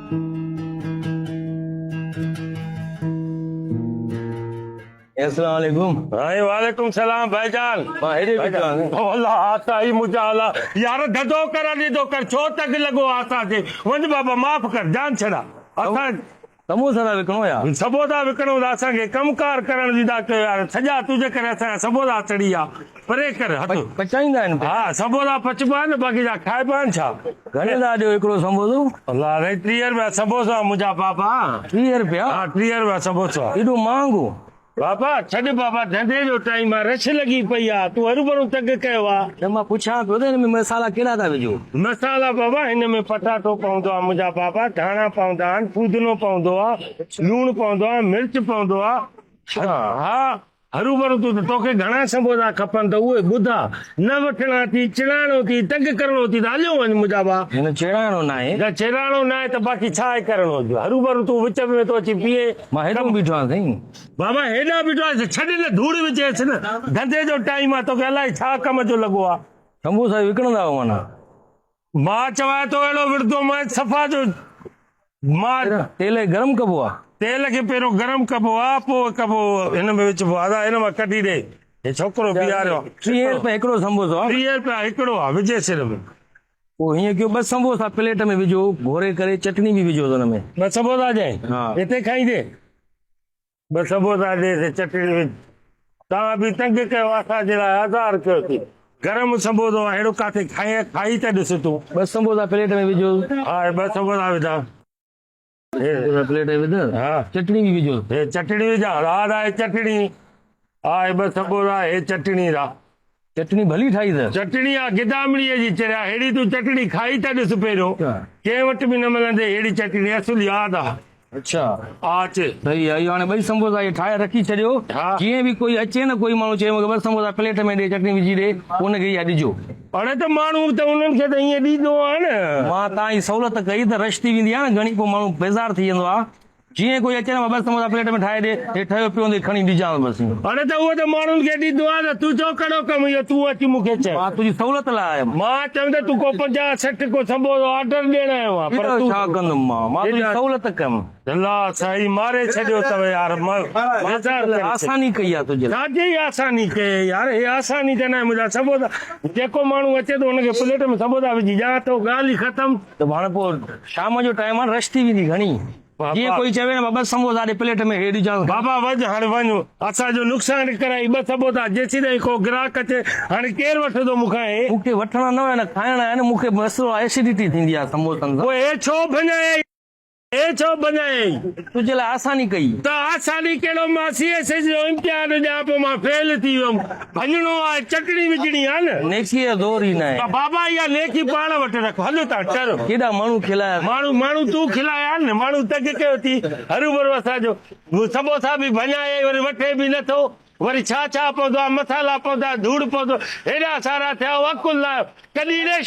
अस्सलाम वालेकुम। भाई वालेकुम सलाम भाईजान। हेॾे बीठो आहे। अल्लाह आता ही मुझे अल्लाह यार धंधो कर ॾींदो कर छो तक लॻो असांखे वञ बाबा माफ़ कर जान छॾा असां समोसा था विकिणो यार। सबोदा विकिणो था असांखे कमकार करण जी था कयो यार सॼा तुंहिंजे करे असांजा सबोदा चढ़ी विया परे कर हथ पचाईंदा आहिनि हा सबोदा पचबा आहिनि बाक़ी जा खाइबा आहिनि छा घणे था ॾियो हिकिड़ो समोसो? अल्लाह रे 30 रुपया सबोसा मुंहिंजा बाबा 30 रुपया? हा 30 रुपया सबोसा एॾो महांगो? बाबा छॾ बाबा धंधे जो टाइम आहे रश लॻी पई आहे तूं हरू भरू तंग कयो आहे त मां पुछां पियो त हिन में मसाला कहिड़ा था विझो? मसाला बाबा हिन में पटाटो पवंदो आहे मुंहिंजा बाबा धाणा पवंदा आहिनि फूदनो पवंदो आहे लूणु पवंदो आहे मिर्च पवंदो आहे हा हरू भरू तूं तोखे घणा समोसा खपनि त उहे ॿुधा न वठणा थी चिड़ाइणो थी तंग करणो थी त हलियो वञ मुंहिंजा बा हिन चेड़ाइणो न आहे। न चिड़ाइणो न आहे त बाक़ी छा आहे करणो हरू भरू तूं विच में तो अची पीए मां हेॾो बीठो आहियां साईं। बाबा हेॾा बीठो आहे छॾ न धूड़ विझेसि न धंधे जो टाइम आहे तोखे अलाए छा कम जो लॻो आहे समोसा विकिणंदा हो माना? मां चवां थो अहिड़ो विरदो मां सफ़ा जो मां तेल गरम कबो आहे? तेल खे पहिरियों गरम कबो आहे पोइ कबो हिन में विझबो आहे हिन मां कढी ॾे हे छोकिरो बीहारियो 30 रुपया हिकिड़ो समोसो आहे? 30 रुपया हिकिड़ो आहे विझे सिर में पोइ हीअं कयो 2 समोसा प्लेट में विझो घोरे करे चटनी बि विझो हुन में। ॿ सबोसा ॾे हा। हिते खाईंदे 2 सबोसा ॾे चटणी विझ तव्हां बि तंग कयो असांजे लाइ आज़ार कयो थी गरम समोसो आहे अहिड़ो काथे खाई त ॾिस तूं 2 समोसा प्लेट में विझो। हा 2 समोसा विझा प्लेट में विझ हा चटनी भी विझो। हे चटणी विझा रात आहे चटणी आहे 2 समोसा हे चटणी रा चटनी भली ठाही अथव? चटणी आहे गिदामड़ीअ जी चरिया हेड़ी तूं चटणी खाई त ॾिस पहिरियों कंहिं वटि बि न मिलंदे हेड़ी चटणी असुल यादि आहे। अच्छा अचे सही आहे। इहो हाणे 2 समोसा इहे ठाहे रखी छॾियो। हा। जीअं बि कोई अचे न कोई माण्हू चए मूंखे 2 समोसा प्लेट में ॾे चटनी विझी ॾे उनखे इहा ॾिजो। हाणे त माण्हू त उन्हनि खे त ईअं ॾींदो आहे न मां तव्हांजी सहूलियत कई त रश थी वेंदी आहे न घणी पोइ माण्हू बेज़ार थी वेंदो आहे। जीअं कोई अचे न 2 समोसा प्लेट में ठाहे ॾे हे ठहियो पियो हूंदो खणी ॾिजां बसि। हाणे त उहो त माण्हुनि खे ॾींदो आहे न तूं छो कहिड़ो कमु इहो तूं अची मूंखे चए मां तुंहिंजी सहूलियत लाइ आयुमि। मां चवंदो तूं को 50-60 को समोसो ऑर्डर ॾियण आयो आहे पर पर तूं छा कंदुमि मां तुंहिंजी सहूलियत कयमि। अल्लाह साईं मारे छॾियो अथव यार आसानी कई आहे तुंहिंजे लाइ। ॾाढी आसानी कई यार हे आसानी त न आहे मुंहिंजा समोसा जेको माण्हू अचे थो हुनखे प्लेट में समोसा विझी ॾियां थो ॻाल्हि ई ख़तमु। त हाणे पोइ शाम जो टाइम आहे रश थी वेंदी घणी। जीअं कोई चवे न 2 समोसा ॾे प्लेट में हे ॾिजां बाबा वञ हाणे वञ असांजो नुक़सानु कराई 2 समोसा जेसीं ताईं को ग्राहक अचे हाणे केरु वठंदो मूंखां हे मूंखे वठणा न आहिनि खाइणा आहिनि मूंखे मसलो एसिडिटी थींदी आहे समोसनि सां। पोइ हे छो भञाए हे छो भञाए तुंहिंजे लाइ आसानी कई त आसानी कहिड़ो मां CSS जो इम्तिहान ॾियां पोइ मां फेल थी वियुमि भञणो आहे चटणी विझणी आहे न नेकीअ दौर ई न आहे। बाबा इहा नेकी पाण वटि रख हलो था चलो केॾा माण्हू खिलाया माण्हू तूं खिलाया न माण्हू तंग कयो थी हरू भरू असांजो समोसा बि भञाए वरी वठे बि नथो वरी छा पवंदो आहे मसाला पवंदा धूड़ पवंदो हेॾा सारा थिया वकुल कॾहिं